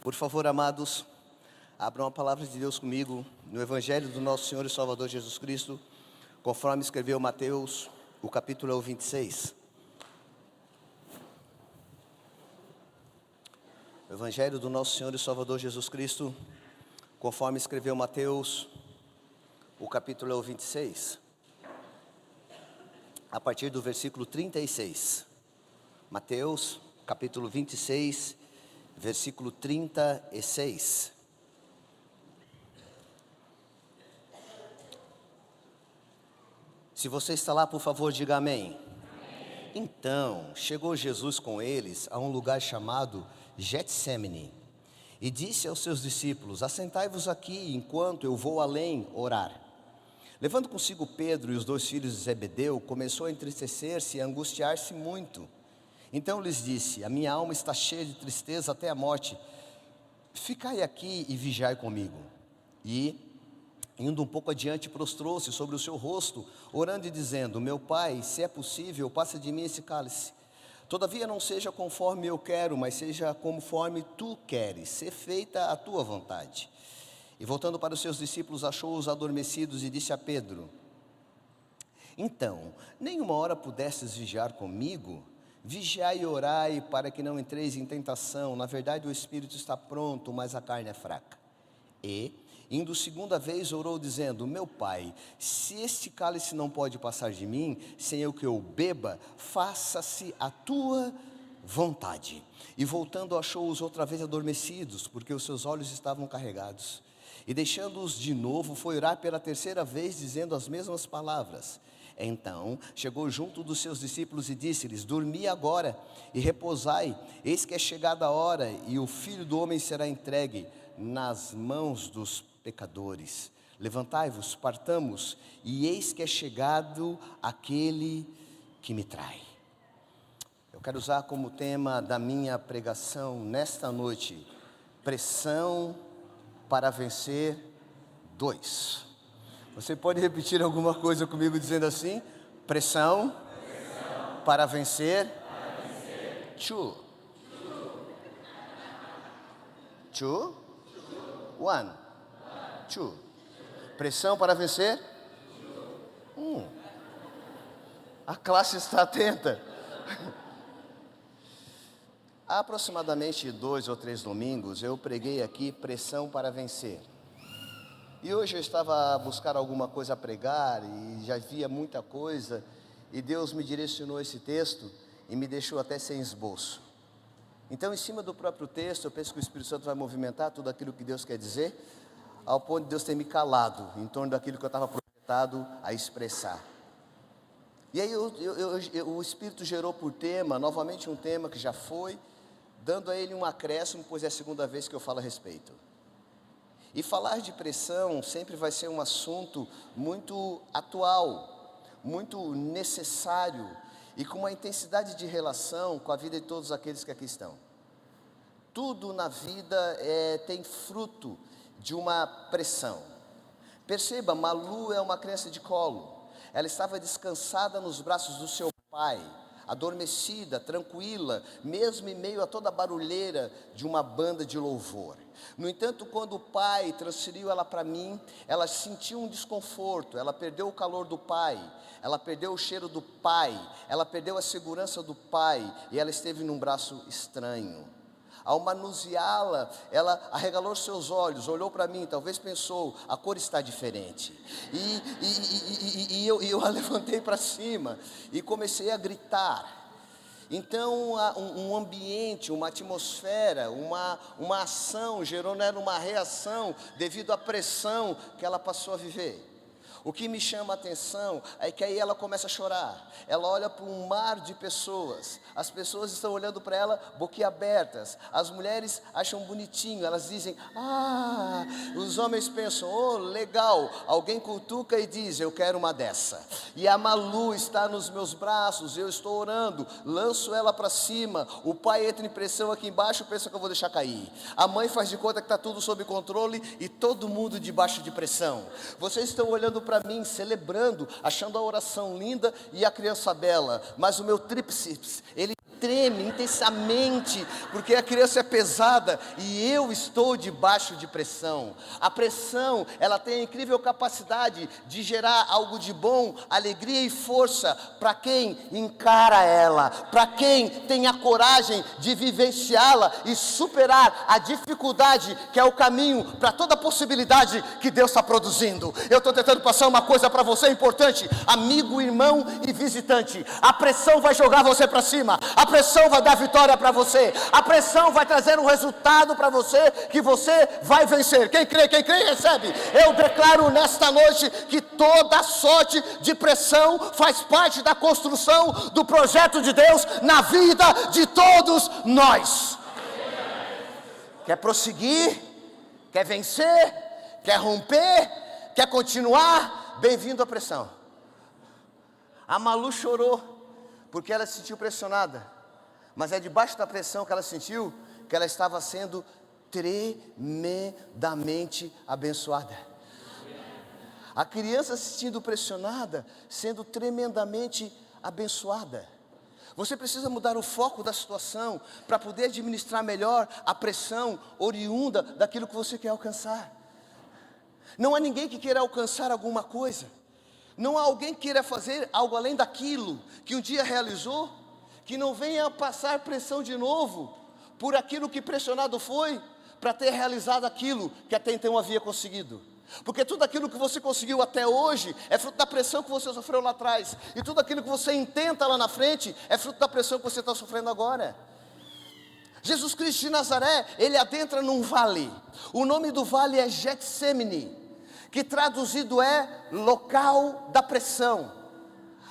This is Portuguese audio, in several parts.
Por favor, amados, abram a palavra de Deus comigo no Evangelho do nosso Senhor e Salvador Jesus Cristo, conforme escreveu Mateus, o capítulo 26. O Evangelho do nosso Senhor e Salvador Jesus Cristo, conforme escreveu Mateus, o capítulo 26, a partir do versículo 36. Mateus, capítulo 26, versículo 36. Se você está lá, por favor, diga amém. Amém. Então, chegou Jesus com eles a um lugar chamado Getsêmani e disse aos seus discípulos: assentai-vos aqui enquanto eu vou além orar. Levando consigo Pedro e os dois filhos de Zebedeu, começou a entristecer-se e a angustiar-se muito. Então lhes disse: a minha alma está cheia de tristeza até a morte. Ficai aqui e vigiai comigo. E, indo um pouco adiante, prostrou-se sobre o seu rosto, orando e dizendo: meu Pai, se é possível, passa de mim esse cálice. Todavia não seja conforme eu quero, mas seja conforme tu queres, ser feita a tua vontade. E voltando para os seus discípulos, achou-os adormecidos e disse a Pedro: então, nem uma hora pudestes vigiar comigo? Vigiai e orai para que não entreis em tentação. Na verdade o espírito está pronto, mas a carne é fraca. E, indo segunda vez, orou dizendo: meu Pai, se este cálice não pode passar de mim, sem eu que eu beba, faça-se a tua vontade. E voltando achou-os outra vez adormecidos, porque os seus olhos estavam carregados. E deixando-os de novo, foi orar pela terceira vez, dizendo as mesmas palavras. Então chegou junto dos seus discípulos e disse-lhes: dormi agora e repousai, eis que é chegada a hora, e o Filho do Homem será entregue nas mãos dos pecadores. Levantai-vos, partamos, e eis que é chegado aquele que me trai. Eu quero usar como tema da minha pregação nesta noite: pressão para vencer 2. Você pode repetir alguma coisa comigo dizendo assim: pressão para vencer 2. 2, 1, 2. Pressão para vencer 1. A classe está atenta. Há aproximadamente 2 ou 3 domingos eu preguei aqui pressão para vencer. E hoje eu estava a buscar alguma coisa a pregar e já via muita coisa, e Deus me direcionou esse texto e me deixou até sem esboço. Então, em cima do próprio texto, eu penso que o Espírito Santo vai movimentar tudo aquilo que Deus quer dizer, ao ponto de Deus ter me calado em torno daquilo que eu estava projetado a expressar. E aí o Espírito gerou por tema, novamente um tema que já foi, dando a ele um acréscimo, pois é a segunda vez que eu falo a respeito. E falar de pressão sempre vai ser um assunto muito atual, muito necessário e com uma intensidade de relação com a vida de todos aqueles que aqui estão. Tudo na vida tem fruto de uma pressão. Perceba, Malu é uma criança de colo. Ela estava descansada nos braços do seu pai, adormecida, tranquila, mesmo em meio a toda a barulheira de uma banda de louvor. No entanto, quando o pai transferiu ela para mim, ela sentiu um desconforto, ela perdeu o calor do pai, ela perdeu o cheiro do pai, ela perdeu a segurança do pai, e ela esteve num braço estranho. Ao manuseá-la, ela arregalou seus olhos, olhou para mim, talvez pensou: a cor está diferente. E eu a levantei para cima e comecei a gritar. Então um ambiente, uma atmosfera, uma ação gerou nela uma reação devido à pressão que ela passou a viver. O que me chama a atenção é que aí ela começa a chorar. Ela olha para um mar de pessoas. As pessoas estão olhando para ela boquiabertas. As mulheres acham bonitinho. Elas dizem: ah. Os homens pensam: oh, legal. Alguém cutuca e diz: eu quero uma dessa. E a Malu está nos meus braços. Eu estou orando. Lanço ela para cima. O pai entra em pressão aqui embaixo. Pensa que eu vou deixar cair. A mãe faz de conta que está tudo sob controle. E todo mundo debaixo de pressão. Vocês estão olhando para mim, celebrando, achando a oração linda e a criança bela, mas o meu tríceps, ele treme intensamente, porque a criança é pesada e eu estou debaixo de pressão. A pressão, ela tem a incrível capacidade de gerar algo de bom, alegria e força para quem encara ela, para quem tem a coragem de vivenciá-la e superar a dificuldade que é o caminho para toda a possibilidade que Deus está produzindo. Eu estou tentando passar uma coisa para você importante, amigo, irmão e visitante. A pressão vai jogar você para cima, a pressão vai dar vitória para você, a pressão vai trazer um resultado para você que você vai vencer. Quem crê, recebe. Eu declaro nesta noite que toda sorte de pressão faz parte da construção do projeto de Deus na vida de todos nós. Quer prosseguir? Quer vencer? Quer romper? Quer continuar? Bem-vindo à pressão. A Malu chorou porque ela se sentiu pressionada, mas é debaixo da pressão que ela sentiu que ela estava sendo tremendamente abençoada. A criança se sentindo pressionada, sendo tremendamente abençoada. Você precisa mudar o foco da situação para poder administrar melhor a pressão oriunda daquilo que você quer alcançar. Não há ninguém que queira alcançar alguma coisa. Não há alguém que queira fazer algo além daquilo que um dia realizou, que não venha passar pressão de novo por aquilo que pressionado foi, para ter realizado aquilo que até então havia conseguido. Porque tudo aquilo que você conseguiu até hoje é fruto da pressão que você sofreu lá atrás, e tudo aquilo que você intenta lá na frente é fruto da pressão que você está sofrendo agora. Jesus Cristo de Nazaré, ele adentra num vale. O nome do vale é Getsemane, que traduzido é local da pressão.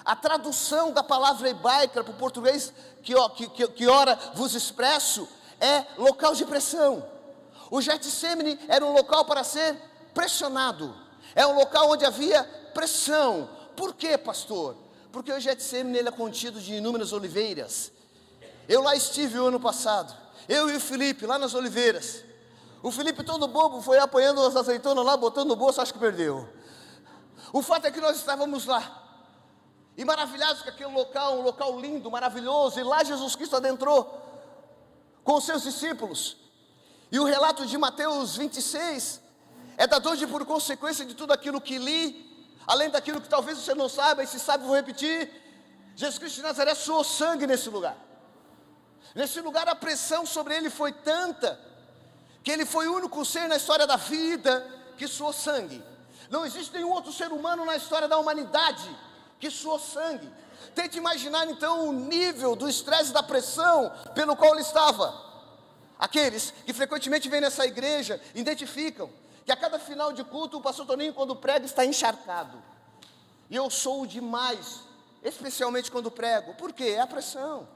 A tradução da palavra hebraica para o português que ora vos expresso é local de pressão. O Getsemane era um local para ser pressionado, é um local onde havia pressão. Por quê, pastor? Porque o Getsemane ele é contido de inúmeras oliveiras. Eu lá estive o ano passado, eu e o Felipe lá nas oliveiras. O Felipe todo bobo foi apanhando as azeitonas lá, botando no bolso, acho que perdeu. O fato é que nós estávamos lá, e maravilhados com aquele local, um local lindo, maravilhoso, e lá Jesus Cristo adentrou com os seus discípulos. E o relato de Mateus 26 é da dor de por consequência de tudo aquilo que li, além daquilo que talvez você não saiba, e se sabe vou repetir. Jesus Cristo de Nazaré suou sangue nesse lugar. Nesse lugar a pressão sobre ele foi tanta, que ele foi o único ser na história da vida que suou sangue. Não existe nenhum outro ser humano na história da humanidade que suou sangue. Tente imaginar então o nível do estresse e da pressão pelo qual ele estava. Aqueles que frequentemente vêm nessa igreja identificam que a cada final de culto o pastor Toninho, quando prega, está encharcado. E eu sou demais, especialmente quando prego. Por quê? É a pressão.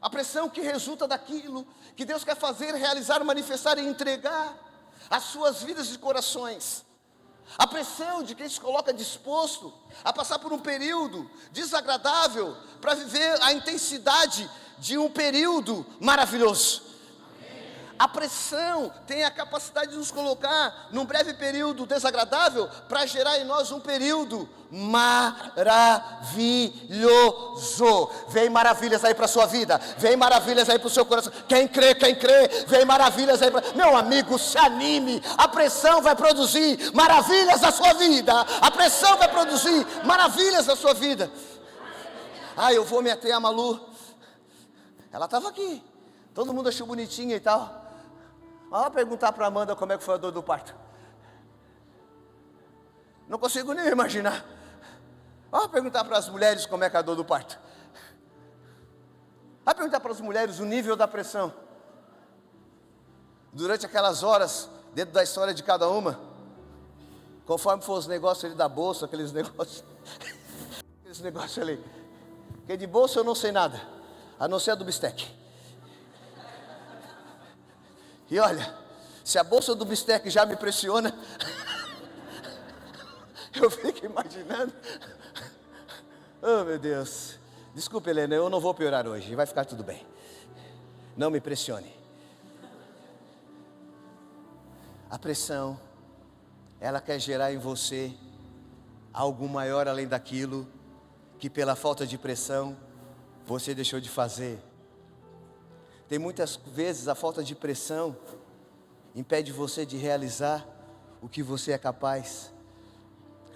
A pressão que resulta daquilo que Deus quer fazer, realizar, manifestar e entregar às suas vidas e corações. A pressão de quem se coloca disposto a passar por um período desagradável para viver a intensidade de um período maravilhoso. A pressão tem a capacidade de nos colocar num breve período desagradável para gerar em nós um período maravilhoso. Vem maravilhas aí para a sua vida, vem maravilhas aí para o seu coração. Quem crê, vem maravilhas aí para... Meu amigo, se anime, a pressão vai produzir maravilhas na sua vida. A pressão vai produzir maravilhas na sua vida. Eu vou me ater a Malu. Ela estava aqui, todo mundo achou bonitinha e tal. Mas vamos perguntar para a Amanda como é que foi a dor do parto. Não consigo nem imaginar. Vamos perguntar para as mulheres como é que é a dor do parto. Vamos perguntar para as mulheres o nível da pressão. Durante aquelas horas, dentro da história de cada uma, conforme for os negócios ali da bolsa, aqueles negócios ali. Porque de bolsa eu não sei nada, a não ser a do bistec. E olha, se a bolsa do bistec já me pressiona, eu fico imaginando. Oh, meu Deus. Desculpe, Helena, eu não vou piorar hoje, vai ficar tudo bem. Não me pressione. A pressão, ela quer gerar em você algo maior além daquilo que pela falta de pressão você deixou de fazer. Tem muitas vezes a falta de pressão impede você de realizar o que você é capaz.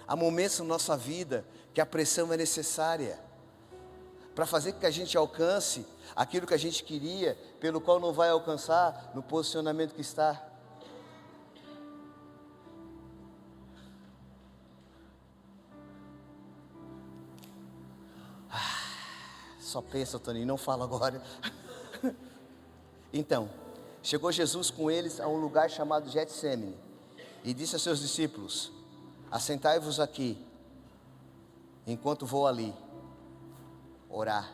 Há momentos na nossa vida que a pressão é necessária para fazer com que a gente alcance aquilo que a gente queria, pelo qual não vai alcançar no posicionamento que está. Só pensa, Toninho, não fala agora. Então, chegou Jesus com eles a um lugar chamado Getsêmani e disse a seus discípulos: assentai-vos aqui, enquanto vou ali orar.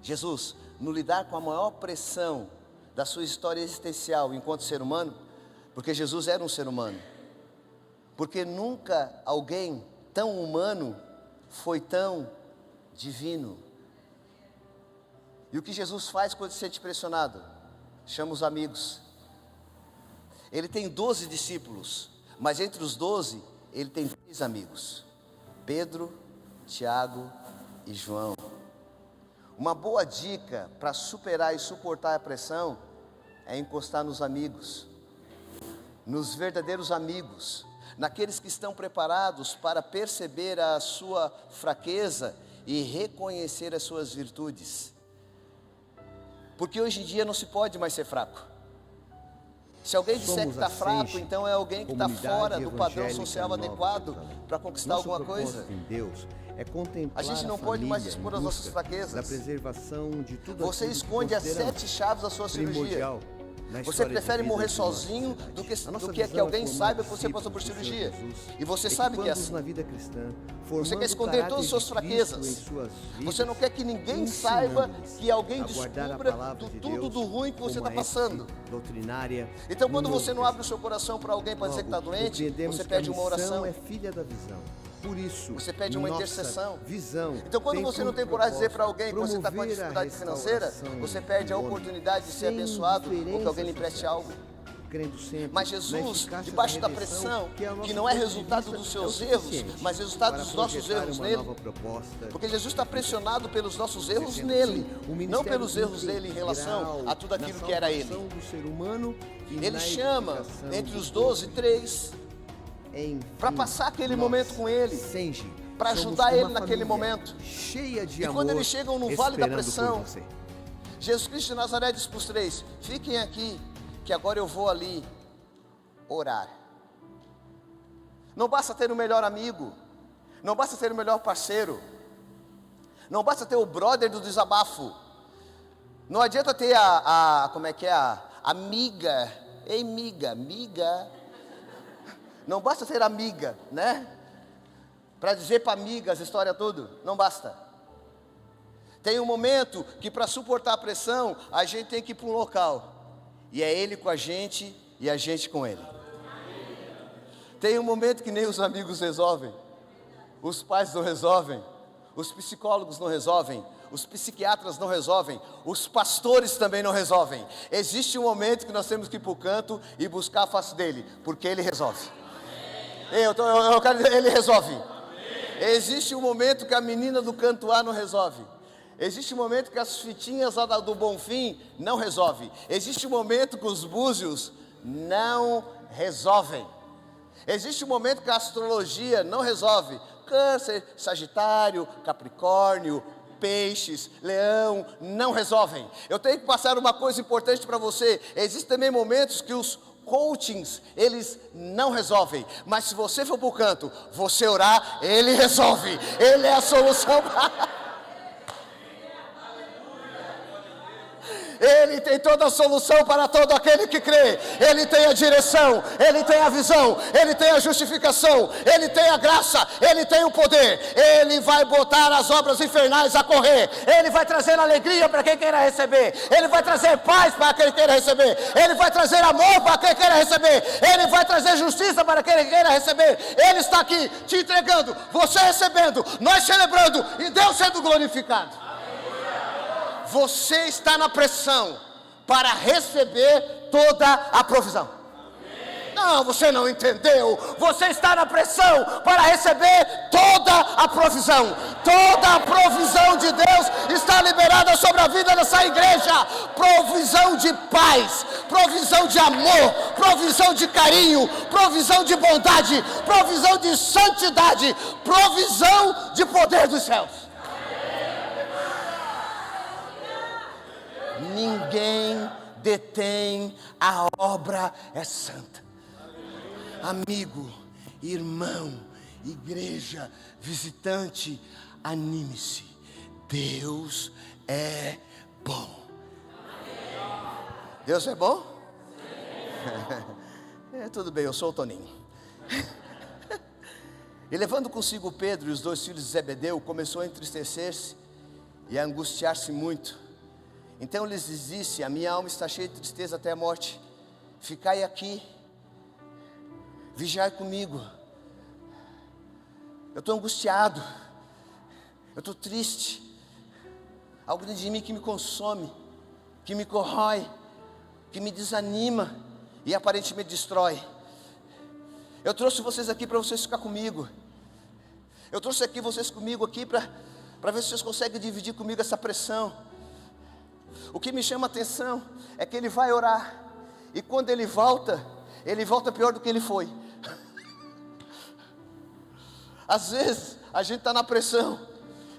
Jesus, no lidar com a maior pressão da sua história existencial enquanto ser humano, porque Jesus era um ser humano, porque nunca alguém tão humano foi tão divino. E o que Jesus faz quando se sente pressionado? Chama os amigos. Ele tem 12 discípulos, mas entre os 12, ele tem 3 amigos: Pedro, Tiago e João. Uma boa dica para superar e suportar a pressão é encostar nos amigos, nos verdadeiros amigos, naqueles que estão preparados para perceber a sua fraqueza e reconhecer as suas virtudes. Porque hoje em dia não se pode mais ser fraco. Se alguém disser que está fraco, então é alguém que está fora do padrão social adequado para conquistar alguma coisa. A gente não pode mais expor as nossas fraquezas. Você esconde as 7 chaves da sua cirurgia. Você prefere morrer sozinho do que alguém saiba que você passou por cirurgia. E você sabe que é assim. Você quer esconder todas as suas fraquezas. Você não quer que ninguém saiba, que alguém descubra tudo do ruim que você está passando. Então quando você não abre o seu coração para alguém para dizer que está doente, você pede uma oração. Por isso, você pede uma intercessão. Então quando você não tem coragem de dizer para alguém que você está com uma dificuldade financeira, você perde a oportunidade de ser abençoado ou que alguém lhe empreste algo. Mas Jesus, debaixo da pressão, que não é resultado dos seus erros, mas resultado dos nossos erros nele, porque Jesus está pressionado pelos nossos erros nele, não pelos erros dele em relação a tudo aquilo que era ele. Ele chama entre os 12, 3 para passar aquele momento com ele, para ajudar ele naquele momento. E quando eles chegam no vale da pressão, Jesus Cristo de Nazaré diz para os 3: fiquem aqui, que agora eu vou ali orar. Não basta ter o melhor amigo, não basta ter o melhor parceiro, não basta ter o brother do desabafo, não adianta ter a amiga. Ei, miga. Não basta ter amiga, né? Para dizer para amiga as histórias tudo, não basta. Tem um momento que para suportar a pressão, a gente tem que ir para um local. E é ele com a gente e a gente com ele. Tem um momento que nem os amigos resolvem, os pais não resolvem, os psicólogos não resolvem, os psiquiatras não resolvem, os pastores também não resolvem. Existe um momento que nós temos que ir para o canto e buscar a face dele, porque ele resolve. Eu quero dizer, ele resolve. Existe um momento que a menina do canto A não resolve. Existe um momento que as fitinhas lá do Bonfim não resolve. Existe um momento que os búzios não resolvem. Existe um momento que a astrologia não resolve. Câncer, Sagitário, Capricórnio, Peixes, Leão, não resolvem. Eu tenho que passar uma coisa importante para você. Existem também momentos que os coachings, eles não resolvem, mas se você for para o canto, você orar, ele resolve, ele é a solução. Ele tem toda a solução para todo aquele que crê. Ele tem a direção, ele tem a visão, ele tem a justificação, ele tem a graça, ele tem o poder. Ele vai botar as obras infernais a correr. Ele vai trazer alegria para quem queira receber. Ele vai trazer paz para quem queira receber. Ele vai trazer amor para quem queira receber. Ele vai trazer justiça para quem queira receber. Ele está aqui te entregando, você recebendo, nós celebrando e Deus sendo glorificado. Você está na pressão para receber toda a provisão. Não, você não entendeu. Você está na pressão para receber toda a provisão. Toda a provisão de Deus está liberada sobre a vida dessa igreja. Provisão de paz, provisão de amor, provisão de carinho, provisão de bondade, provisão de santidade, provisão de poder dos céus. Ninguém detém a obra é santa. Amigo, irmão, igreja, visitante, anime-se. Deus é bom. Deus é bom? Tudo bem, eu sou o Toninho. E levando consigo Pedro e os 2 filhos de Zebedeu, começou a entristecer-se e a angustiar-se muito. Então lhes disse: a minha alma está cheia de tristeza até a morte. Ficai aqui, vigiai comigo. Eu estou angustiado, eu estou triste. Algo dentro de mim que me consome, que me corrói, que me desanima e aparentemente destrói. Eu trouxe vocês aqui para vocês ficar comigo. Eu trouxe aqui vocês comigo aqui para ver se vocês conseguem dividir comigo essa pressão. O que me chama a atenção é que ele vai orar, e quando ele volta pior do que ele foi. Às vezes a gente está na pressão,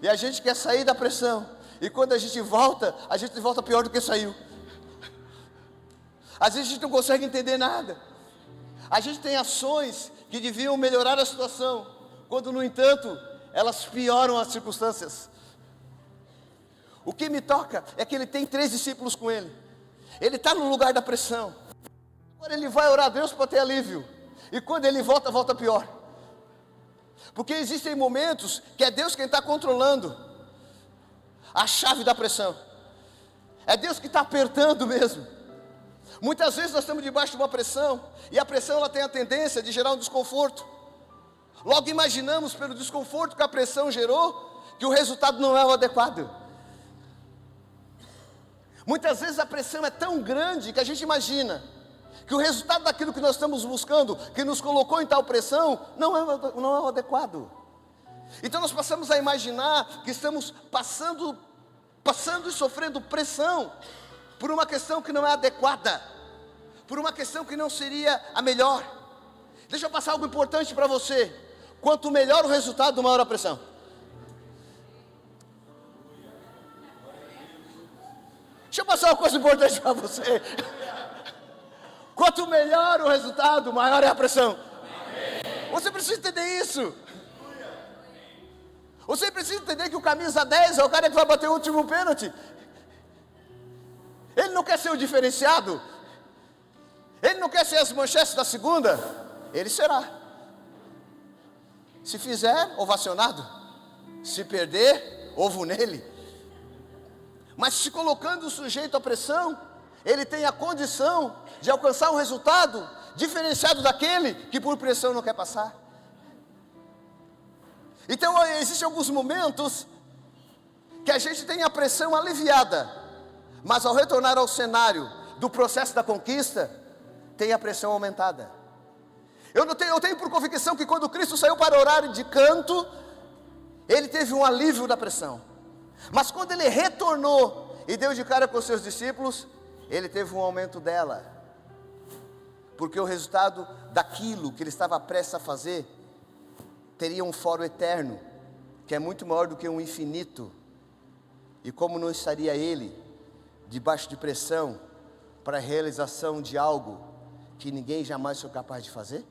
e a gente quer sair da pressão, e quando a gente volta pior do que saiu. Às vezes a gente não consegue entender nada. A gente tem ações que deviam melhorar a situação, quando no entanto elas pioram as circunstâncias. O que me toca é que ele tem 3 discípulos com ele. Ele está no lugar da pressão. Agora ele vai orar a Deus para ter alívio. E quando ele volta pior. Porque existem momentos que é Deus quem está controlando a chave da pressão. É Deus que está apertando mesmo. Muitas vezes nós estamos debaixo de uma pressão, e a pressão ela tem a tendência de gerar um desconforto. Logo imaginamos pelo desconforto que a pressão gerou, que o resultado não é o adequado. Muitas vezes a pressão é tão grande que a gente imagina que o resultado daquilo que nós estamos buscando, que nos colocou em tal pressão, não é o adequado. Então nós passamos a imaginar que estamos passando e sofrendo pressão por uma questão que não é adequada, por uma questão que não seria a melhor. Deixa eu passar algo importante para você: quanto melhor o resultado, maior a pressão. Deixa eu passar uma coisa importante para você. Quanto melhor o resultado, maior é a pressão. Você precisa entender isso. Você precisa entender que o camisa 10 é o cara que vai bater o último pênalti. Ele não quer ser o diferenciado. Ele não quer ser as manchetes da segunda. Ele será. Se fizer, ovacionado. Se perder, ovo nele. Mas se colocando sujeito à pressão, ele tem a condição de alcançar um resultado diferenciado daquele que por pressão não quer passar. Então existem alguns momentos que a gente tem a pressão aliviada, mas ao retornar ao cenário do processo da conquista, tem a pressão aumentada. Eu tenho por convicção que quando Cristo saiu para orar de canto, ele teve um alívio da pressão. Mas quando ele retornou e deu de cara com os seus discípulos, ele teve um aumento dela. Porque o resultado daquilo que ele estava prestes a fazer teria um foro eterno, que é muito maior do que um infinito. E como não estaria ele debaixo de pressão para a realização de algo que ninguém jamais foi capaz de fazer?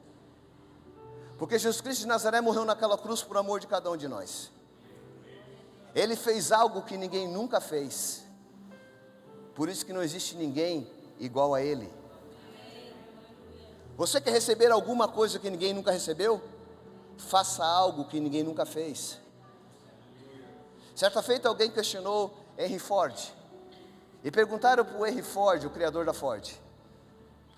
Porque Jesus Cristo de Nazaré morreu naquela cruz por amor de cada um de nós. Ele fez algo que ninguém nunca fez. Por isso que não existe ninguém igual a ele. Você quer receber alguma coisa que ninguém nunca recebeu? Faça algo que ninguém nunca fez. Certa feita alguém questionou Henry Ford. E perguntaram para o Henry Ford, o criador da Ford: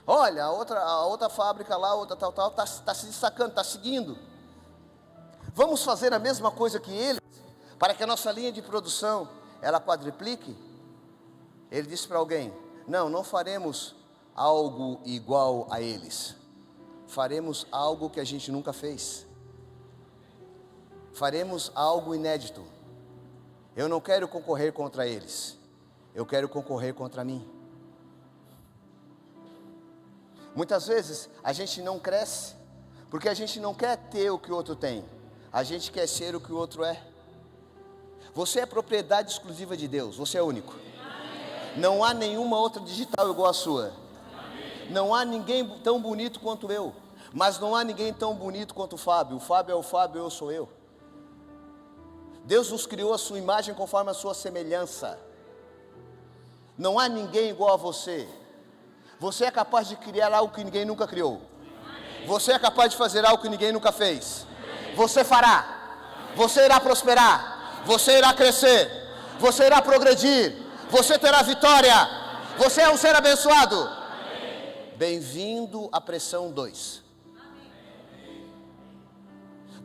olha, a outra fábrica lá, outra tal, está se destacando, está seguindo. Vamos fazer a mesma coisa que eles, para que a nossa linha de produção, ela quadriplique? Ele disse para alguém: não faremos algo igual a eles. faremos algo que a gente nunca fez. Faremos algo inédito. Eu não quero concorrer contra eles. Eu quero concorrer contra mim. Muitas vezes a gente não cresce, porque a gente não quer ter o que o outro tem. A gente quer ser o que o outro é. Você é propriedade exclusiva de Deus, você é único. Não há nenhuma outra digital igual a sua. Não há ninguém tão bonito quanto eu. Mas não há ninguém tão bonito quanto o Fábio. O Fábio é o Fábio, eu sou eu. Deus nos criou a sua imagem conforme a sua semelhança. Não há ninguém igual a você. Você é capaz de criar algo que ninguém nunca criou. Você é capaz de fazer algo que ninguém nunca fez. Você fará. Você irá prosperar. Você irá crescer. Você irá progredir. Você terá vitória. Você é um ser abençoado. Bem-vindo à pressão 2.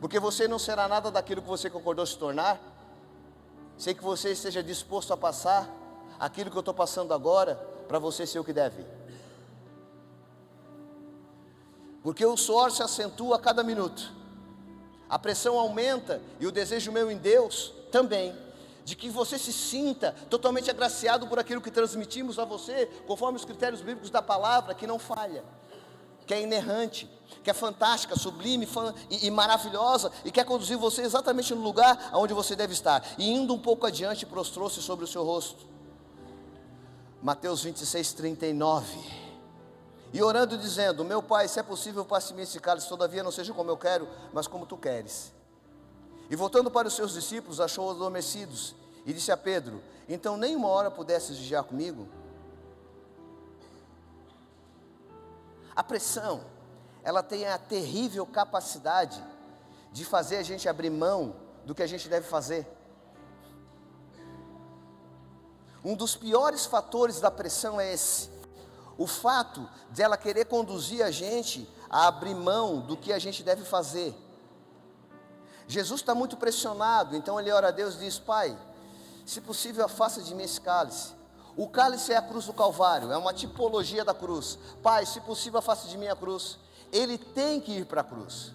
Porque você não será nada daquilo que você concordou se tornar, sem que você esteja disposto a passar aquilo que eu estou passando agora, para você ser o que deve. Porque o suor se acentua a cada minuto, a pressão aumenta, e o desejo meu em Deus também, de que você se sinta totalmente agraciado por aquilo que transmitimos a você, conforme os critérios bíblicos da palavra, que não falha, que é inerrante, que é fantástica, sublime e maravilhosa, e quer conduzir você exatamente no lugar onde você deve estar. E indo um pouco adiante, prostrou-se sobre o seu rosto. Mateus 26, 39. E orando dizendo: meu Pai, se é possível, passe-me esse cálice, todavia não seja como eu quero, mas como tu queres. E voltando para os seus discípulos, achou-os adormecidos, e disse a Pedro: então nem uma hora pudesses vigiar comigo? A pressão, ela tem a terrível capacidade de fazer a gente abrir mão do que a gente deve fazer. Um dos piores fatores da pressão é esse: o fato de ela querer conduzir a gente a abrir mão do que a gente deve fazer. Jesus está muito pressionado, então ele ora a Deus e diz: Pai, se possível afasta de mim esse cálice. O cálice é a cruz do Calvário, é uma tipologia da cruz. Pai, se possível afasta de mim a cruz. Ele tem que ir para a cruz,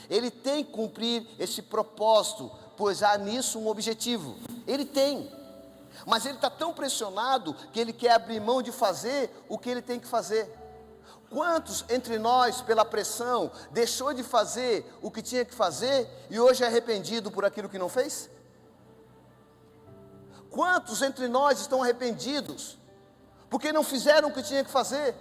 ele tem que cumprir esse propósito, pois há nisso um objetivo. Ele tem, mas ele está tão pressionado que ele quer abrir mão de fazer o que ele tem que fazer. Quantos entre nós, pela pressão, deixou de fazer o que tinha que fazer e hoje é arrependido por aquilo que não fez? Quantos entre nós estão arrependidos porque não fizeram o que tinha que fazer?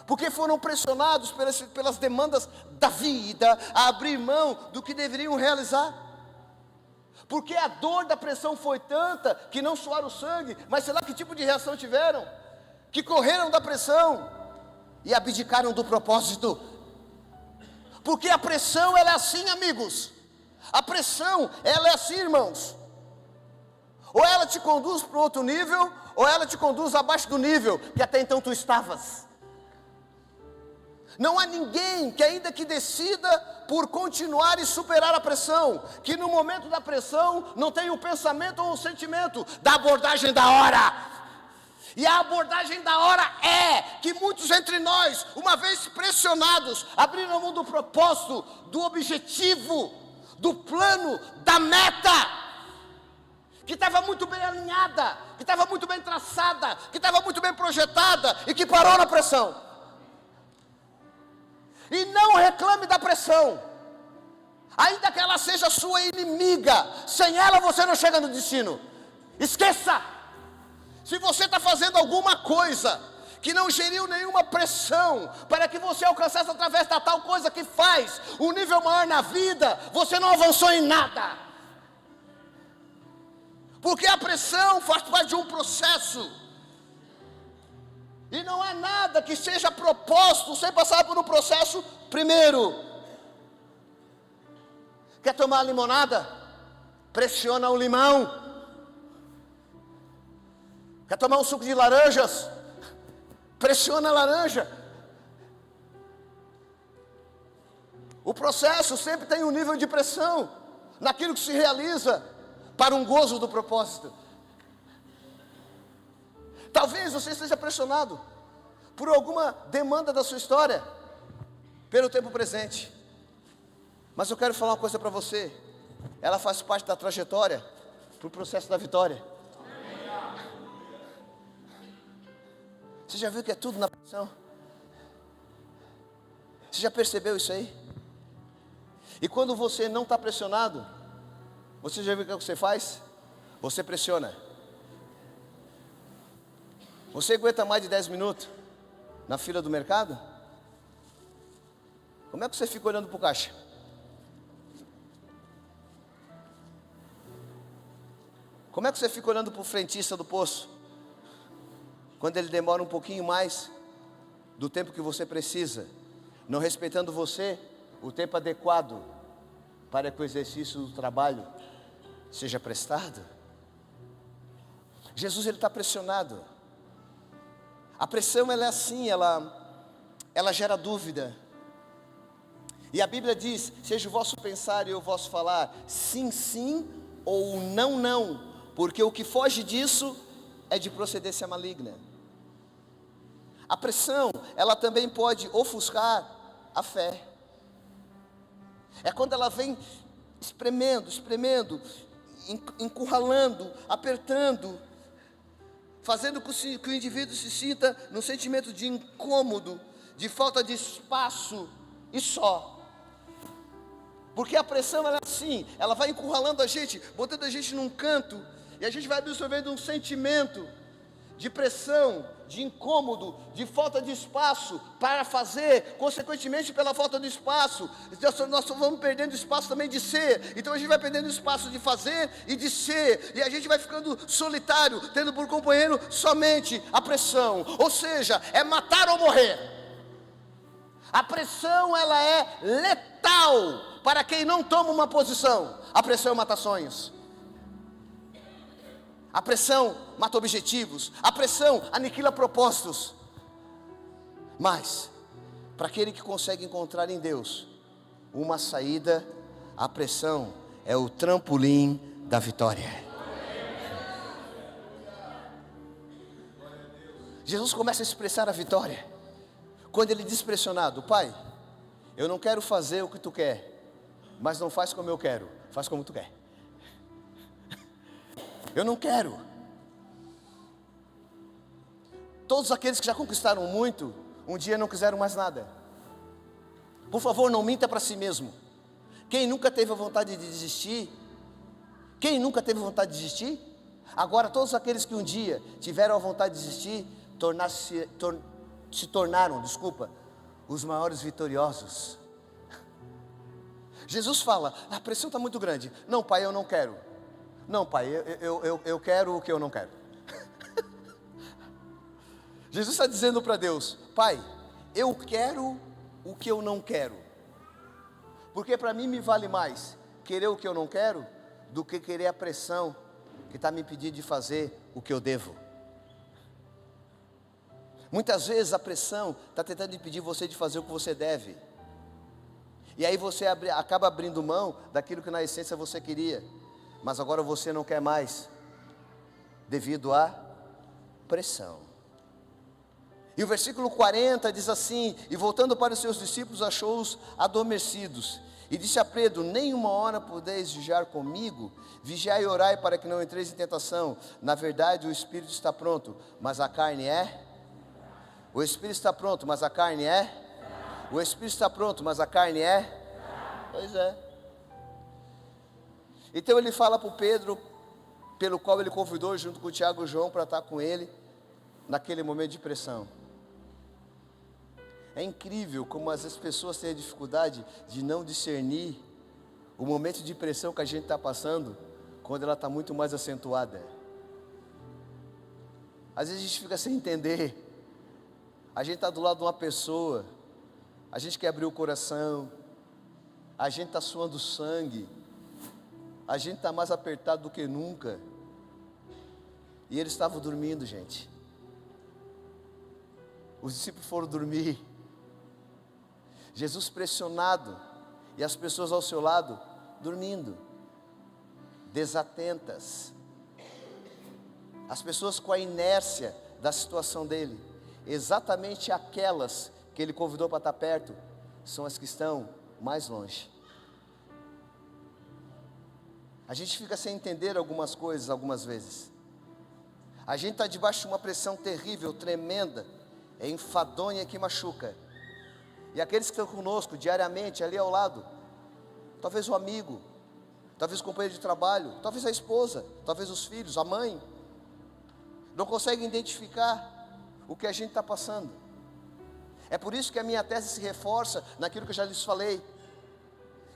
Porque foram pressionados pelas demandas da vida a abrir mão do que deveriam realizar? Porque a dor da pressão foi tanta que não suaram sangue, mas sei lá que tipo de reação tiveram, que correram da pressão e abdicaram do propósito. Porque a pressão, ela é assim, amigos. A pressão, ela é assim, irmãos. Ou ela te conduz para outro nível, ou ela te conduz abaixo do nível que até então tu estavas. Não há ninguém que ainda que decida por continuar e superar a pressão, que no momento da pressão não tenha o pensamento ou o sentimento da abordagem da hora. E a abordagem da hora é que muitos entre nós, uma vez pressionados, abriram mão do propósito, do objetivo, do plano, da meta, que estava muito bem alinhada, que estava muito bem traçada, que estava muito bem projetada e que parou na pressão. E não reclame da pressão, ainda que ela seja sua inimiga. Sem ela você não chega no destino. Esqueça. Se você está fazendo alguma coisa que não geriu nenhuma pressão para que você alcançasse através da tal coisa que faz um nível maior na vida, você não avançou em nada. Porque a pressão faz parte de um processo. E não há nada que seja proposto sem passar por um processo primeiro. Quer tomar limonada? Pressiona o limão. Quer tomar um suco de laranjas? Pressiona a laranja. O processo sempre tem um nível de pressão naquilo que se realiza para um gozo do propósito. Talvez você esteja pressionado por alguma demanda da sua história, pelo tempo presente. Mas eu quero falar uma coisa para você. Ela faz parte da trajetória para o processo da vitória. Você já viu que é tudo na pressão? Você já percebeu isso aí? E quando você não está pressionado, você já viu o que você faz? Você pressiona. Você aguenta mais de 10 minutos na fila do mercado? Como é que você fica olhando para o caixa? Como é que você fica olhando para o frentista do poço? Quando ele demora um pouquinho mais do tempo que você precisa, não respeitando você, o tempo adequado para que o exercício do trabalho seja prestado. Jesus, ele está pressionado. A pressão, ela é assim, ela gera dúvida. E a Bíblia diz: seja o vosso pensar e o vosso falar, sim, sim, ou não, não, porque o que foge disso é de procedência maligna. A pressão, ela também pode ofuscar a fé. É quando ela vem espremendo, encurralando, apertando, fazendo com que o indivíduo se sinta num sentimento de incômodo, de falta de espaço e só. Porque a pressão, ela é assim, ela vai encurralando a gente, botando a gente num canto, e a gente vai absorvendo um sentimento de pressão, de incômodo, de falta de espaço para fazer, consequentemente pela falta de espaço, nós vamos perdendo espaço também de ser, então a gente vai perdendo espaço de fazer e de ser, e a gente vai ficando solitário, tendo por companheiro somente a pressão, ou seja, é matar ou morrer. A pressão, ela é letal para quem não toma uma posição. A pressão mata sonhos. A pressão mata objetivos. A pressão aniquila propósitos. Mas, para aquele que consegue encontrar em Deus uma saída, a pressão é o trampolim da vitória. Jesus começa a expressar a vitória quando ele diz pressionado: Pai, eu não quero fazer o que tu quer, mas não faz como eu quero, faz como tu quer. Eu não quero. Todos aqueles que já conquistaram muito, um dia não quiseram mais nada. Por favor, não minta para si mesmo. Quem nunca teve a vontade de desistir? Quem nunca teve vontade de desistir? Agora, todos aqueles que um dia tiveram a vontade de desistir, se tornaram, os maiores vitoriosos. Jesus fala: a pressão está muito grande. Não, pai, eu não quero. Não, pai, eu quero o que eu não quero. Jesus está dizendo para Deus: Pai, eu quero o que eu não quero. Porque para mim me vale mais querer o que eu não quero do que querer a pressão que está me impedindo de fazer o que eu devo. Muitas vezes a pressão está tentando impedir você de fazer o que você deve. E aí você acaba abrindo mão daquilo que na essência você queria, mas agora você não quer mais, devido à pressão. E o versículo 40 diz assim: e voltando para os seus discípulos, achou-os adormecidos, e disse a Pedro: nem uma hora podeis vigiar comigo? Vigiai e orai para que não entreis em tentação. Na verdade o espírito está pronto, mas a carne é? O espírito está pronto, mas a carne é? O espírito está pronto, mas a carne é? Pois é. Então ele fala para o Pedro, pelo qual ele convidou junto com o Tiago e João para estar com ele naquele momento de pressão. É incrível como as pessoas têm a dificuldade de não discernir o momento de pressão que a gente está passando, quando ela está muito mais acentuada. Às vezes a gente fica sem entender. A gente está do lado de uma pessoa, a gente quer abrir o coração, a gente está suando sangue, a gente está mais apertado do que nunca. E eles estavam dormindo, gente. Os discípulos foram dormir. Jesus pressionado, e as pessoas ao seu lado dormindo, desatentas. As pessoas com a inércia da situação dele, exatamente aquelas que ele convidou para estar perto, são as que estão mais longe. A gente fica sem entender algumas coisas algumas vezes. A gente está debaixo de uma pressão terrível, tremenda, é enfadonha que machuca. E aqueles que estão conosco diariamente, ali ao lado, talvez o amigo, talvez o companheiro de trabalho, talvez a esposa, talvez os filhos, a mãe, não conseguem identificar o que a gente está passando. É por isso que a minha tese se reforça naquilo que eu já lhes falei.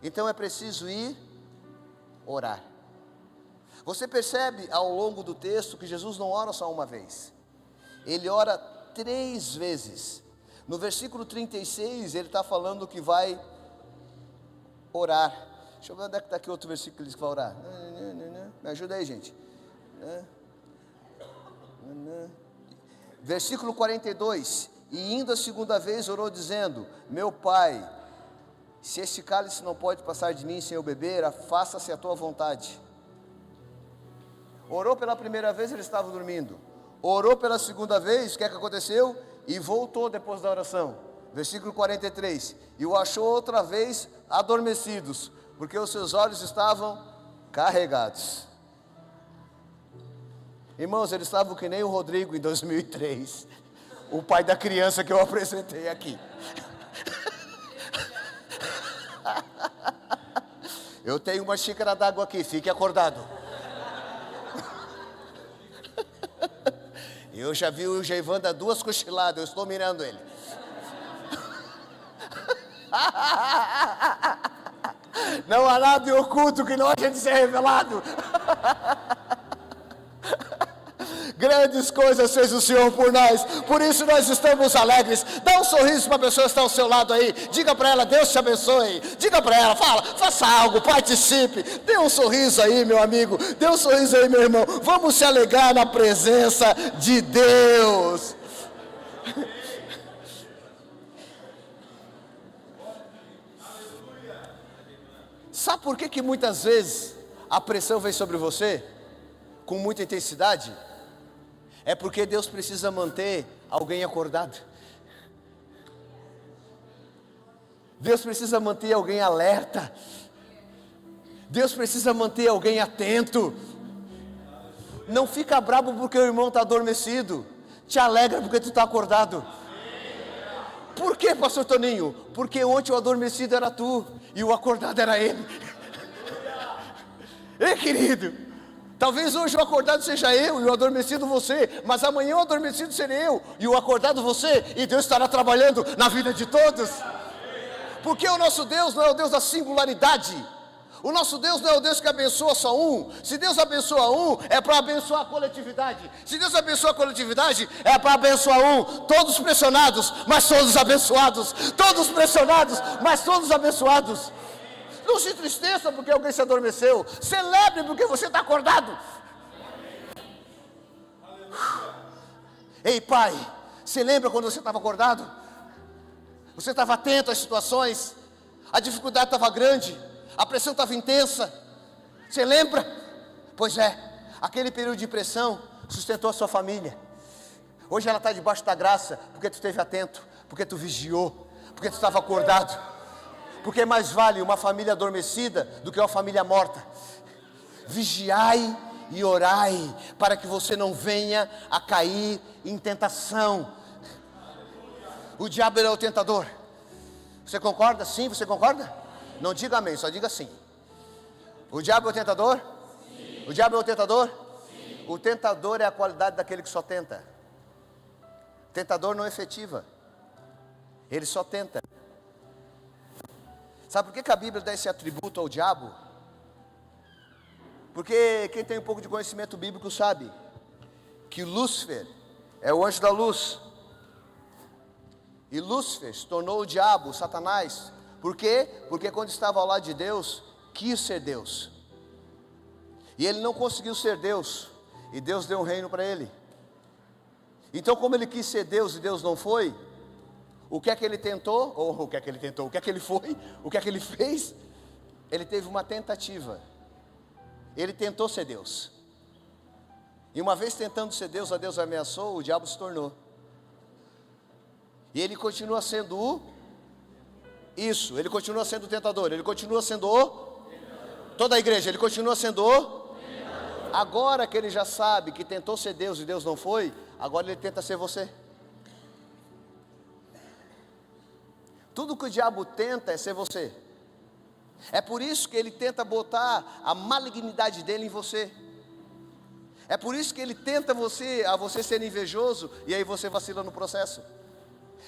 Então é preciso ir orar. Você percebe ao longo do texto que Jesus não ora só uma vez, Ele ora 3 vezes. No versículo 36 ele está falando que vai orar. Deixa eu ver onde é que está aqui outro versículo que ele diz que vai orar. Me ajuda aí, gente. Versículo 42. E indo a segunda vez orou dizendo: meu Pai, se este cálice não pode passar de mim sem eu beber, faça-se a tua vontade. Orou pela primeira vez, ele estava dormindo. Orou pela segunda vez, o que é que aconteceu? E voltou depois da oração. Versículo 43. E o achou outra vez adormecidos, porque os seus olhos estavam carregados. Irmãos, eles estavam que nem o Rodrigo em 2003, o pai da criança que eu apresentei aqui. Eu tenho uma xícara d'água aqui, fique acordado. Eu já vi o Geivan dar 2 cochiladas, eu estou mirando ele. Não há nada de oculto que não haja de ser revelado. Grandes coisas fez o Senhor por nós, por isso nós estamos alegres. Dá um sorriso para a pessoa que está ao seu lado aí, diga para ela: Deus te abençoe. Diga para ela, fala, faça algo, participe. Dê um sorriso aí, meu amigo, dê um sorriso aí, meu irmão. Vamos se alegrar na presença de Deus. Sabe por que muitas vezes a pressão vem sobre você com muita intensidade? É porque Deus precisa manter alguém acordado. Deus precisa manter alguém alerta. Deus precisa manter alguém atento. Não fica bravo porque o irmão está adormecido. Te alegra porque tu está acordado. Por que, pastor Toninho? Porque ontem o adormecido era tu e o acordado era ele. Ei, querido, talvez hoje o acordado seja eu e o adormecido você, mas amanhã o adormecido serei eu e o acordado você, e Deus estará trabalhando na vida de todos. Porque o nosso Deus não é o Deus da singularidade. O nosso Deus não é o Deus que abençoa só um. Se Deus abençoa um, é para abençoar a coletividade. Se Deus abençoa a coletividade, é para abençoar um. Todos pressionados, mas todos abençoados. Todos pressionados, mas todos abençoados. Não se entristeça porque alguém se adormeceu. Celebre porque você está acordado. Ei, pai, você lembra quando você estava acordado? Você estava atento às situações. A dificuldade estava grande. A pressão estava intensa. Você lembra? Pois é, aquele período de pressão sustentou a sua família. Hoje ela está debaixo da graça porque tu esteve atento, porque tu vigiou, porque tu estava acordado. Porque mais vale uma família adormecida do que uma família morta. Vigiai e orai, para que você não venha a cair em tentação. O diabo é o tentador. Você concorda? Sim, você concorda? Não diga amém, só diga sim. O diabo é o tentador? Sim. O diabo é o tentador? Sim. O tentador é a qualidade daquele que só tenta. O tentador não é efetiva. Ele só tenta. Sabe por que a Bíblia dá esse atributo ao diabo? Porque quem tem um pouco de conhecimento bíblico sabe que Lúcifer é o anjo da luz. E Lúcifer se tornou o diabo, Satanás. Por quê? Porque quando estava ao lado de Deus, quis ser Deus. E ele não conseguiu ser Deus. E Deus deu um reino para ele. Então, como ele quis ser Deus e Deus não foi, o que é que ele tentou? Ou o que é que ele tentou? O que é que ele foi? O que é que ele fez? Ele teve uma tentativa. Ele tentou ser Deus. E uma vez tentando ser Deus, a Deus ameaçou, o diabo se tornou. E ele continua sendo o Isso, ele continua sendo o tentador, ele continua sendo o... Toda a igreja, ele continua sendo o... Agora que ele já sabe que tentou ser Deus e Deus não foi, agora ele tenta ser você. Tudo que o diabo tenta é ser você. É por isso que ele tenta botar a malignidade dele em você. É por isso que ele tenta a você ser invejoso, e aí você vacila no processo.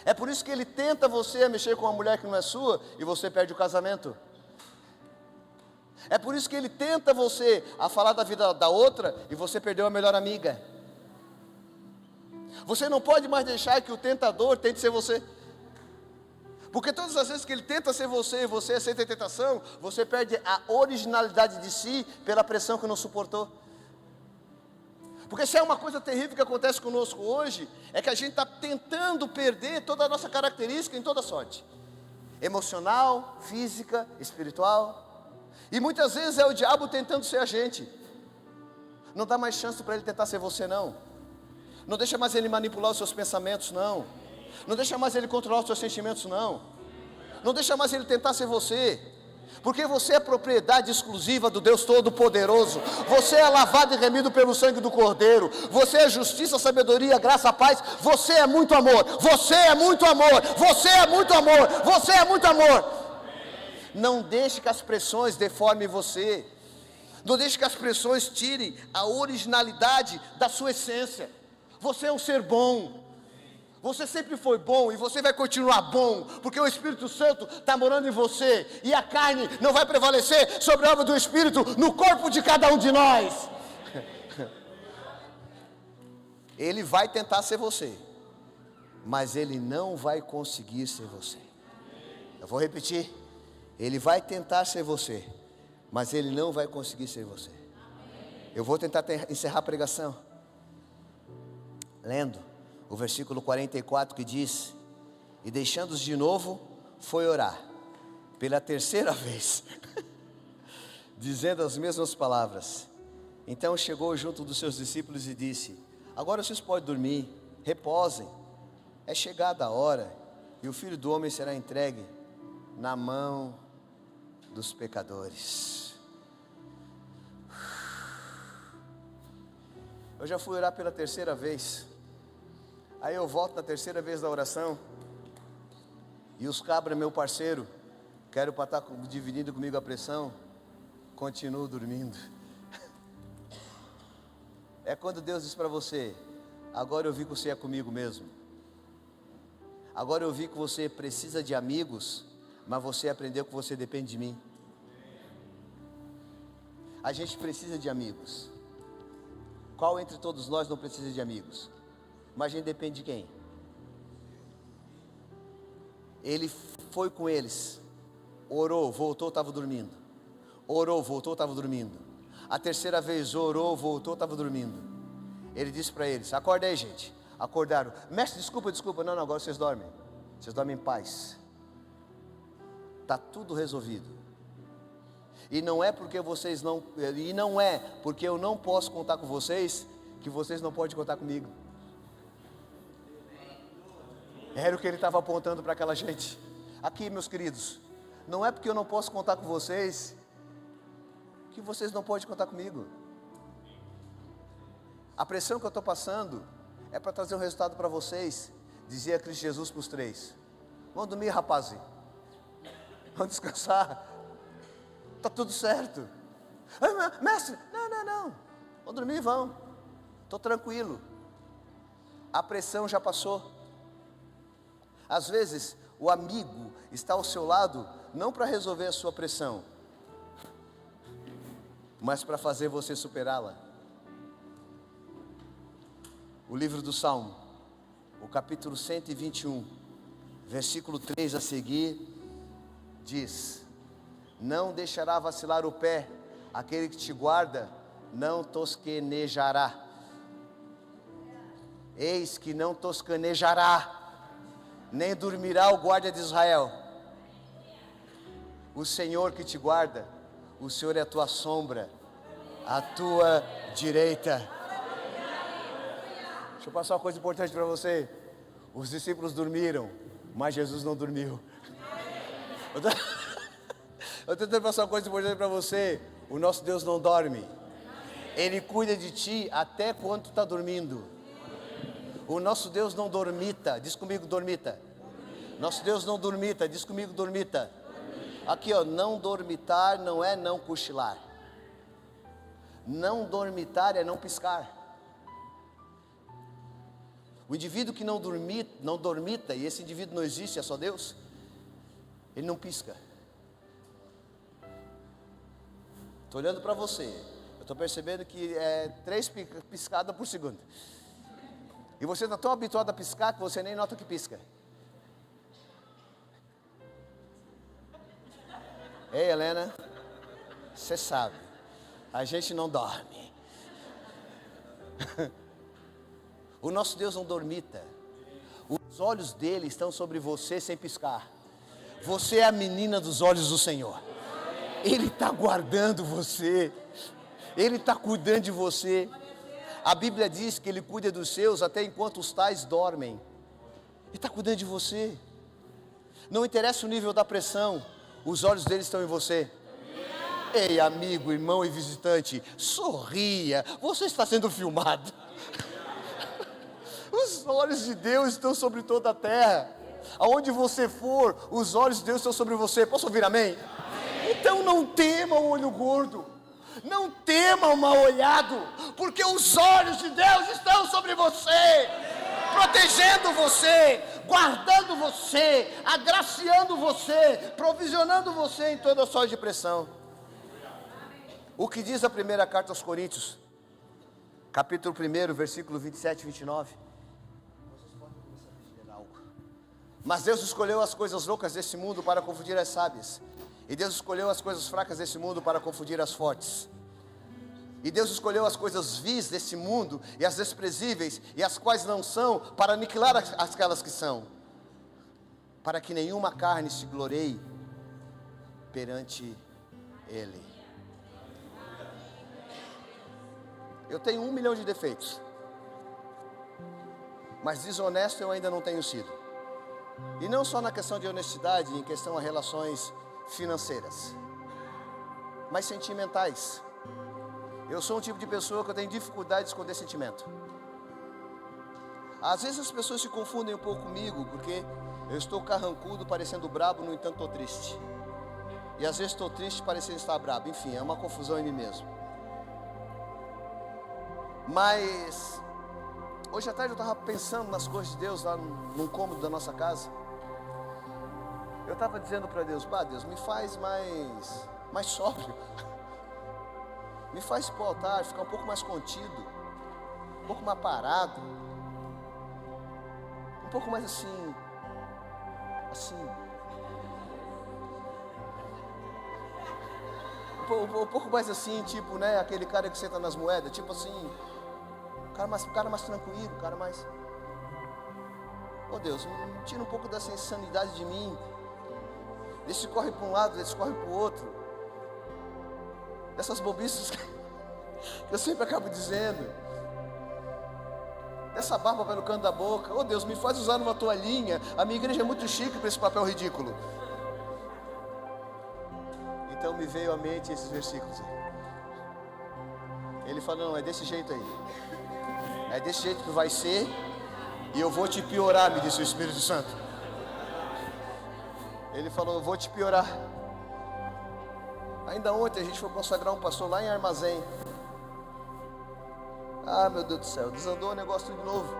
É por isso que ele tenta você a mexer com uma mulher que não é sua, e você perde o casamento. É por isso que ele tenta você a falar da vida da outra, e você perdeu a melhor amiga. Você não pode mais deixar que o tentador tente ser você. Porque todas as vezes que ele tenta ser você e você aceita a tentação, você perde a originalidade de si pela pressão que não suportou. Porque se é uma coisa terrível que acontece conosco hoje, é que a gente está tentando perder toda a nossa característica em toda sorte. Emocional, física, espiritual. E muitas vezes é o diabo tentando ser a gente. Não dá mais chance para ele tentar ser você, não. Não deixa mais ele manipular os seus pensamentos, não. Não deixa mais ele controlar os seus sentimentos, não. Não deixa mais ele tentar ser você. Porque você é propriedade exclusiva do Deus Todo-Poderoso. Você é lavado e remido pelo sangue do Cordeiro. Você é justiça, sabedoria, graça, paz. Você é muito amor. Você é muito amor. Você é muito amor. Você é muito amor. Não deixe que as pressões deformem você. Não deixe que as pressões tirem a originalidade da sua essência. Você é um ser bom. Você sempre foi bom e você vai continuar bom, porque o Espírito Santo está morando em você, e a carne não vai prevalecer sobre a obra do Espírito no corpo de cada um de nós. Ele vai tentar ser você, mas ele não vai conseguir ser você. Eu vou repetir, ele vai tentar ser você, mas ele não vai conseguir ser você. Eu vou tentar encerrar a pregação lendo o versículo 44, que diz: e deixando-os de novo, foi orar pela terceira vez, dizendo as mesmas palavras. Então chegou junto dos seus discípulos e disse: agora vocês podem dormir, reposem, é chegada a hora, e o Filho do Homem será entregue na mão dos pecadores. Eu já fui orar pela terceira vez. Aí eu volto na terceira vez da oração, e os cabras, meu parceiro, quero para estar dividindo comigo a pressão, continuo dormindo. É quando Deus diz para você: agora eu vi que você é comigo mesmo. Agora eu vi que você precisa de amigos, mas você aprendeu que você depende de mim. A gente precisa de amigos. Qual entre todos nós não precisa de amigos? Mas a gente depende de quem? Ele foi com eles, orou, voltou, estava dormindo. Orou, voltou, estava dormindo. A terceira vez orou, voltou, estava dormindo. Ele disse para eles: acorda aí, gente. Acordaram. Mestre, desculpa. Não, agora vocês dormem. Vocês dormem em paz. Está tudo resolvido. E não é porque eu não posso contar com vocês, que vocês não podem contar comigo. Era o que ele estava apontando para aquela gente. Aqui, meus queridos, não é porque eu não posso contar com vocês, que vocês não podem contar comigo. A pressão que eu estou passando é para trazer um resultado para vocês. Dizia Cristo Jesus para os três: vão dormir, rapazes, vão descansar, está tudo certo. Mestre, não, vão dormir, vão, estou tranquilo. A pressão já passou. Às vezes o amigo está ao seu lado, não para resolver a sua pressão, mas para fazer você superá-la. O livro do Salmo, o capítulo 121, versículo 3 a seguir, diz: não deixará vacilar o pé, aquele que te guarda não tosquenejará. Eis que não tosquenejará, nem dormirá o guarda de Israel. O Senhor que te guarda, o Senhor é a tua sombra, a tua direita. Deixa eu passar uma coisa importante para você. Os discípulos dormiram, mas Jesus não dormiu. Eu estou tentando passar uma coisa importante para você. O nosso Deus não dorme. Ele cuida de ti até quando tu está dormindo. O nosso Deus não dormita. Diz comigo, dormita. Nosso Deus não dormita. Diz comigo, dormita. Aqui, ó, não dormitar não é não cochilar. Não dormitar é não piscar. O indivíduo que não dormita, e esse indivíduo não existe, é só Deus, ele não pisca. Estou olhando para você, eu estou percebendo que é 3 piscadas por segundo. E você está tão habituado a piscar que você nem nota que pisca. Ei, Helena, você sabe, a gente não dorme. O nosso Deus não dormita. Os olhos dele estão sobre você sem piscar. Você é a menina dos olhos do Senhor. Ele está guardando você. Ele está cuidando de você. A Bíblia diz que Ele cuida dos seus até enquanto os tais dormem. Ele está cuidando de você. Não interessa o nível da pressão, os olhos dele estão em você. Ei, amigo, irmão e visitante, sorria, você está sendo filmado. Os olhos de Deus estão sobre toda a terra. Aonde você for, os olhos de Deus estão sobre você. Posso ouvir amém? Então não tema o olho gordo, não tema o mal olhado, porque os olhos de Deus estão sobre você, protegendo você, guardando você, agraciando você, provisionando você em toda sorte de pressão. O que diz a primeira carta aos Coríntios, capítulo 1, versículo 27 e 29. Mas Deus escolheu as coisas loucas desse mundo para confundir as sábias. E Deus escolheu as coisas fracas desse mundo para confundir as fortes. E Deus escolheu as coisas vis desse mundo e as desprezíveis e as quais não são, para aniquilar aquelas que são, para que nenhuma carne se glorie perante Ele. Eu tenho 1 milhão de defeitos, mas desonesto eu ainda não tenho sido. E não só na questão de honestidade, em questão a relações financeiras, mas sentimentais. Eu sou um tipo de pessoa que eu tenho dificuldade de esconder sentimento. Às vezes as pessoas se confundem um pouco comigo, porque eu estou carrancudo parecendo brabo, no entanto estou triste. E às vezes estou triste parecendo estar brabo. Enfim, é uma confusão em mim mesmo. Mas hoje à tarde eu estava pensando nas coisas de Deus lá num cômodo da nossa casa. Eu estava dizendo para Deus, Deus, me faz mais sóbrio. Me faz ir para o altar, ficar um pouco mais contido, um pouco mais parado, um pouco mais assim, um pouco mais assim, tipo, né, aquele cara que senta nas moedas, tipo assim, cara mais tranquilo, cara mais, oh Deus, tira um pouco dessa insanidade de mim, desse corre para um lado, desse corre para o outro, dessas bobices que eu sempre acabo dizendo, dessa barba pelo canto da boca. Oh Deus, me faz usar uma toalhinha. A minha igreja é muito chique para esse papel ridículo. Então me veio à mente esses versículos. Ele falou, não, é desse jeito aí. É desse jeito que vai ser. E eu vou te piorar, me disse o Espírito Santo. Ele falou, eu vou te piorar. Ainda ontem a gente foi consagrar um pastor lá em Armazém. Ah, meu Deus do céu, desandou o negócio de novo.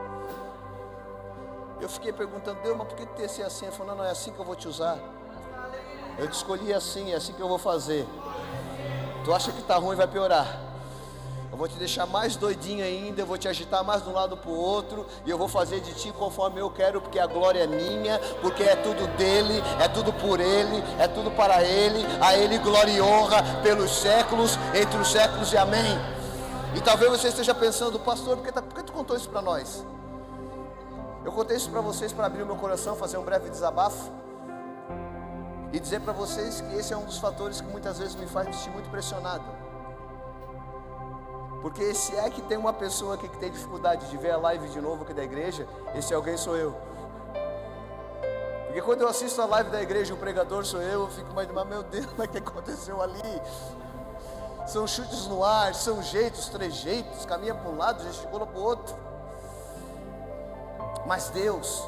Eu fiquei perguntando, Deus, mas por que ter ser assim? Ele falou, não, é assim que eu vou te usar. Eu te escolhi assim, é assim que eu vou fazer. Tu acha que tá ruim, vai piorar. Eu vou te deixar mais doidinho ainda, eu vou te agitar mais de um lado para o outro, e eu vou fazer de ti conforme eu quero, porque a glória é minha, porque é tudo dele, é tudo por ele, é tudo para ele, a ele glória e honra pelos séculos, entre os séculos e amém. E talvez você esteja pensando, pastor, por que tu contou isso para nós? Eu contei isso para vocês para abrir o meu coração, fazer um breve desabafo, e dizer para vocês que esse é um dos fatores que muitas vezes me faz me sentir muito pressionado. Porque se é que tem uma pessoa aqui que tem dificuldade de ver a live de novo aqui da igreja, esse alguém sou eu. Porque quando eu assisto a live da igreja, o pregador sou eu fico imaginando, meu Deus, o que aconteceu ali? São chutes no ar, são jeitos, trejeitos, caminha para um lado, gesticula para o outro. Mas Deus,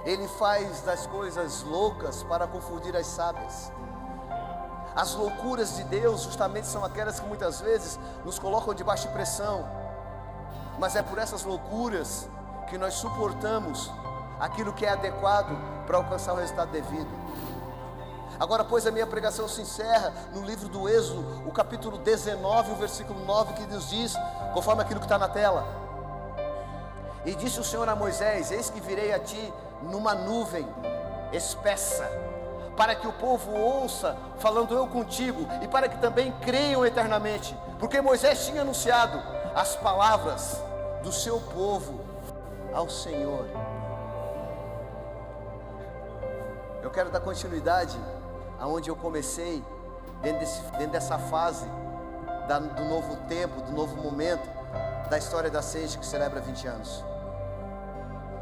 Ele faz das coisas loucas para confundir as sábias. As loucuras de Deus justamente são aquelas que muitas vezes nos colocam debaixo de pressão. Mas é por essas loucuras que nós suportamos aquilo que é adequado para alcançar o resultado devido. Agora, pois, a minha pregação se encerra no livro do Êxodo, o capítulo 19, o versículo 9, que nos diz, conforme aquilo que está na tela: e disse o Senhor a Moisés: eis que virei a ti numa nuvem espessa, para que o povo ouça, falando eu contigo, e para que também creiam eternamente. Porque Moisés tinha anunciado as palavras do seu povo ao Senhor. Eu quero dar continuidade aonde eu comecei, dentro dessa fase do novo tempo, do novo momento da história da Sage, que celebra 20 anos.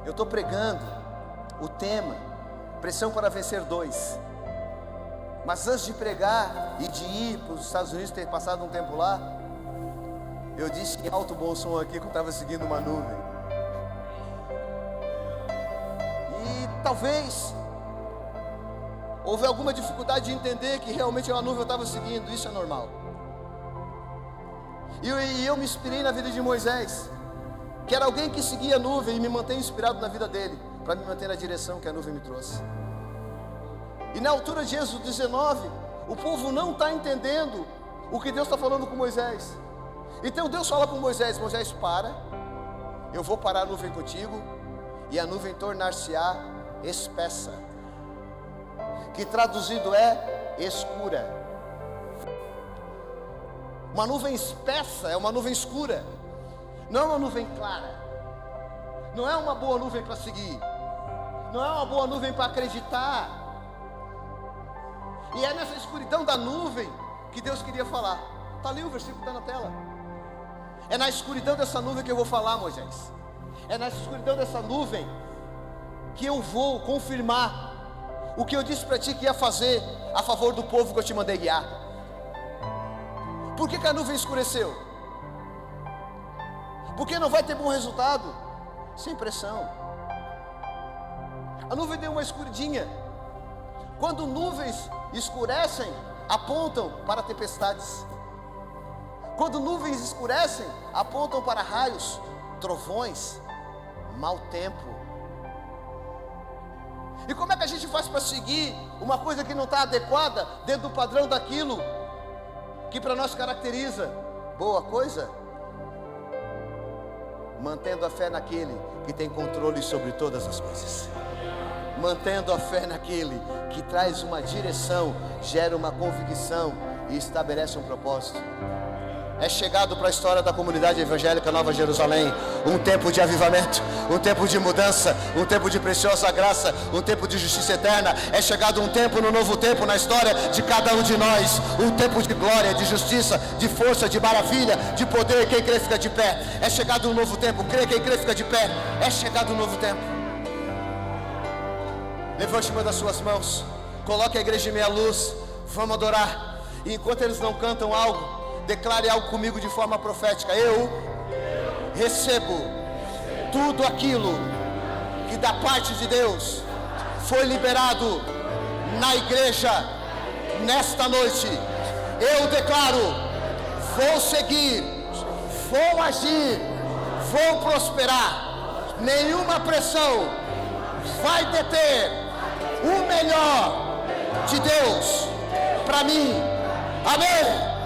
Eu estou pregando o tema Pressão para Vencer 2. Mas antes de pregar e de ir para os Estados Unidos, ter passado um tempo lá, eu disse em alto bom som aqui que eu estava seguindo uma nuvem. E talvez houve alguma dificuldade de entender que realmente uma nuvem eu estava seguindo. Isso é normal. E eu me inspirei na vida de Moisés, que era alguém que seguia a nuvem e me mantém inspirado na vida dele, para me manter na direção que a nuvem me trouxe. E na altura de Êxodo 19, o povo não está entendendo o que Deus está falando com Moisés. Então Deus fala com Moisés: Moisés, para, eu vou parar a nuvem contigo, e a nuvem tornar-se-á espessa, que traduzido é escura. Uma nuvem espessa é uma nuvem escura, não é uma nuvem clara, não é uma boa nuvem para seguir, não é uma boa nuvem para acreditar. E é nessa escuridão da nuvem que Deus queria falar. Está ali o versículo que está na tela. É na escuridão dessa nuvem que eu vou falar, Moisés. É na escuridão dessa nuvem que eu vou confirmar o que eu disse para ti que ia fazer a favor do povo que eu te mandei guiar. Por que a nuvem escureceu? Porque não vai ter bom resultado sem pressão. A nuvem deu uma escuridinha. Quando nuvens escurecem, apontam para tempestades. Quando nuvens escurecem, apontam para raios, trovões, mau tempo. E como é que a gente faz para seguir uma coisa que não está adequada dentro do padrão daquilo que para nós caracteriza boa coisa? Mantendo a fé naquele que tem controle sobre todas as coisas. Mantendo a fé naquele que traz uma direção, gera uma convicção e estabelece um propósito. É chegado para a história da comunidade evangélica Nova Jerusalém um tempo de avivamento, um tempo de mudança, um tempo de preciosa graça, um tempo de justiça eterna. É chegado um tempo, no novo tempo na história de cada um de nós, um tempo de glória, de justiça, de força, de maravilha, de poder. Quem crê fica de pé. É chegado um novo tempo, crê, quem crê fica de pé. É chegado um novo tempo. Levante uma das suas mãos, coloque a igreja em meia luz, vamos adorar. E enquanto eles não cantam algo, declare algo comigo de forma profética. Eu recebo tudo aquilo que da parte de Deus foi liberado na igreja nesta noite. Eu declaro: vou seguir, vou agir, vou prosperar. Nenhuma pressão vai deter o melhor de Deus para mim. Amém.